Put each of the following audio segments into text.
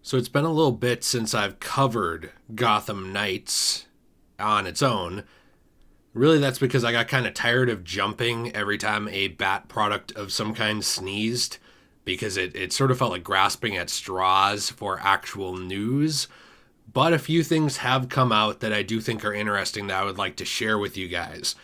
So it's been a little bit since I've covered Gotham Knights on its own. Really, that's because I got kind of tired of jumping every time a Bat product of some kind sneezed, because it sort of felt like grasping at straws for actual news. But a few things have come out that I do think are interesting that I would like to share with you guys.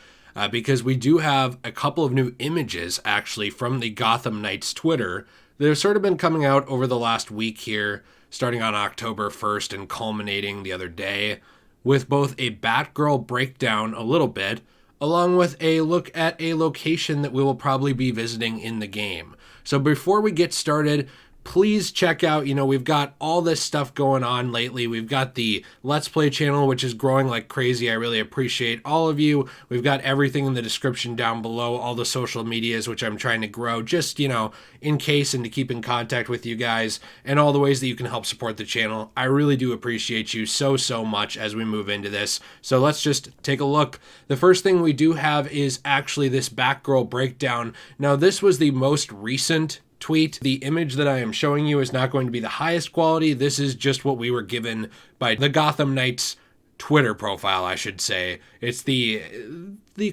Because we do have a couple of new images actually from the Gotham Knights Twitter that have sort of been coming out over the last week here, starting on October 1st and culminating the other day, with both a Batgirl breakdown a little bit, along with a look at a location that we will probably be visiting in the game. So before we get started, please check out, we've got all this stuff going on lately. We've got the Let's Play channel, which is growing like crazy. I really appreciate all of you. We've got everything in the description down below, all the social medias, which I'm trying to grow just, in case and to keep in contact with you guys, and all the ways that you can help support the channel. I really do appreciate you so much as we move into this. So let's just take a look. The first thing we do have is actually this Batgirl breakdown. Now, this was the most recent tweet. The image that I am showing you is not going to be the highest quality. This is just what we were given by the Gotham Knights Twitter profile, I should say. It's the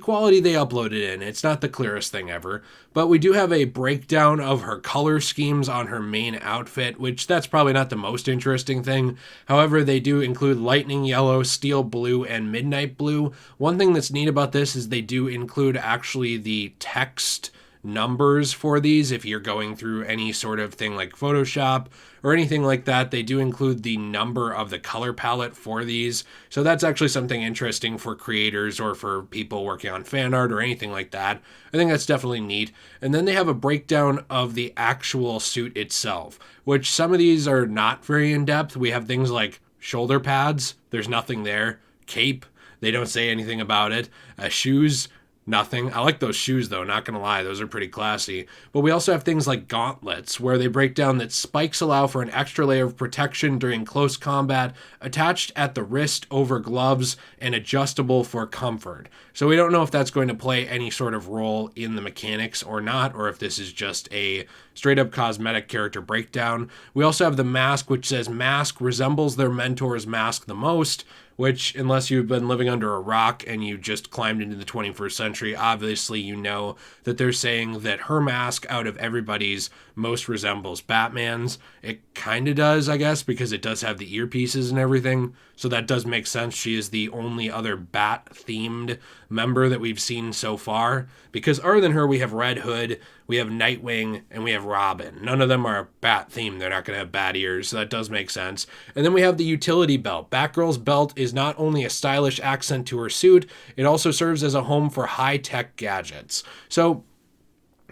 quality they uploaded in. It's not the clearest thing ever. But we do have a breakdown of her color schemes on her main outfit, which that's probably not the most interesting thing. However, they do include lightning yellow, steel blue, and midnight blue. One thing that's neat about this is they do include actually the text numbers for these. If you're going through any sort of thing like Photoshop or anything like that, they do include the number of the color palette for these. So that's actually something interesting for creators or for people working on fan art or anything like that. I think that's definitely neat. And then they have a breakdown of the actual suit itself, which some of these are not very in-depth. We have things like shoulder pads, there's nothing there. Cape, they don't say anything about it. Shoes, nothing. I like those shoes though, not gonna lie, those are pretty classy. But we also have things like gauntlets, where they break down that spikes allow for an extra layer of protection during close combat, attached at the wrist over gloves, and adjustable for comfort. So we don't know if that's going to play any sort of role in the mechanics or not, or if this is just a straight up cosmetic character breakdown. We also have the mask, which says mask resembles their mentor's mask the most, which, unless you've been living under a rock and you just climbed into the 21st century, obviously you know that they're saying that her mask out of everybody's most resembles Batman's. It kind of does, I guess, because it does have the earpieces and everything, so that does make sense. She is the only other Bat-themed member that we've seen so far, because other than her, we have Red Hood, we have Nightwing, and we have Robin. None of them are Bat-themed. They're not going to have bat ears, so that does make sense. And then we have the utility belt. Batgirl's belt is not only a stylish accent to her suit, it also serves as a home for high-tech gadgets. So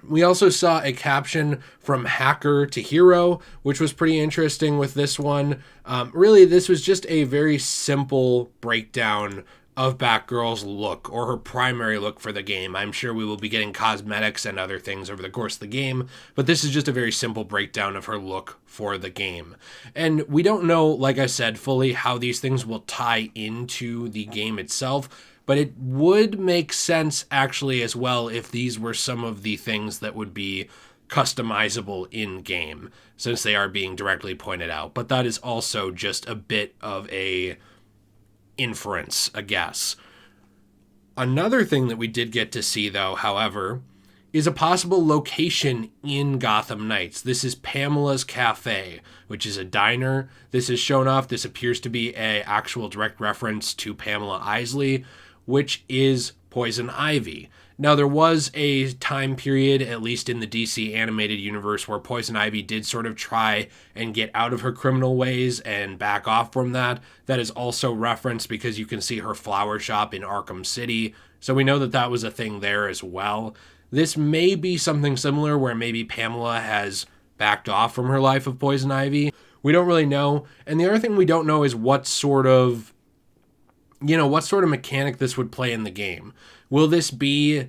we also saw a caption from hacker to hero, which was pretty interesting with this one. Really, this was just a very simple breakdown of Batgirl's look, or her primary look for the game. I'm sure we will be getting cosmetics and other things over the course of the game, but this is just a very simple breakdown of her look for the game. And we don't know, like I said, fully how these things will tie into the game itself, but it would make sense actually as well if these were some of the things that would be customizable in-game, since they are being directly pointed out. But that is also just a bit of a inference, I guess. Another thing that we did get to see, though, however, is a possible location in Gotham Knights. This is Pamela's Cafe, which is a diner. This is shown off. This appears to be an actual direct reference to Pamela Isley, which is Poison Ivy. Now, there was a time period, at least in the DC animated universe, where Poison Ivy did sort of try and get out of her criminal ways and back off from that. That is also referenced because you can see her flower shop in Arkham City. So we know that that was a thing there as well. This may be something similar where maybe Pamela has backed off from her life of Poison Ivy. We don't really know. And the other thing we don't know is what sort of mechanic this would play in the game. Will this be,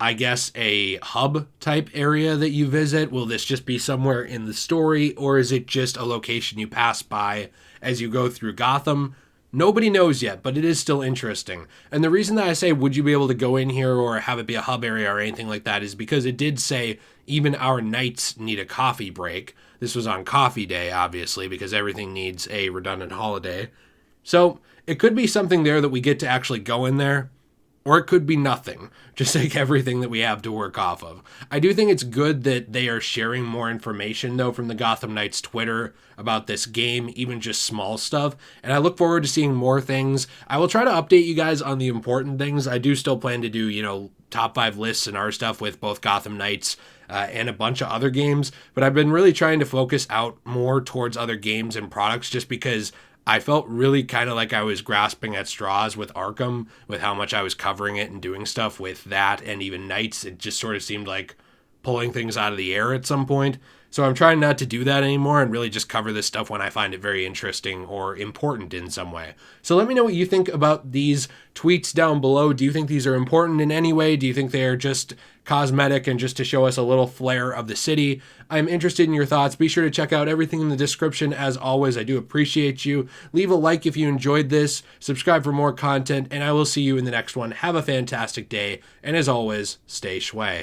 I guess, a hub type area that you visit? Will this just be somewhere in the story, or is it just a location you pass by as you go through Gotham? Nobody knows yet, but it is still interesting. And the reason that I say, would you be able to go in here or have it be a hub area or anything like that, is because it did say even our knights need a coffee break. This was on coffee day, obviously, because everything needs a redundant holiday. So it could be something there that we get to actually go in there, or it could be nothing. Just like everything that we have to work off of. I do think it's good that they are sharing more information, though, from the Gotham Knights Twitter about this game, even just small stuff. And I look forward to seeing more things. I will try to update you guys on the important things. I do still plan to do, top 5 lists and our stuff with both Gotham Knights and a bunch of other games. But I've been really trying to focus out more towards other games and products just because I felt really kind of like I was grasping at straws with Arkham, with how much I was covering it and doing stuff with that and even Knights. It just sort of seemed like pulling things out of the air at some point. So I'm trying not to do that anymore and really just cover this stuff when I find it very interesting or important in some way. So let me know what you think about these tweets down below. Do you think these are important in any way? Do you think they're just cosmetic and just to show us a little flair of the city? I'm interested in your thoughts. Be sure to check out everything in the description. As always, I do appreciate you. Leave a like if you enjoyed this. Subscribe for more content, and I will see you in the next one. Have a fantastic day, and as always, stay shway.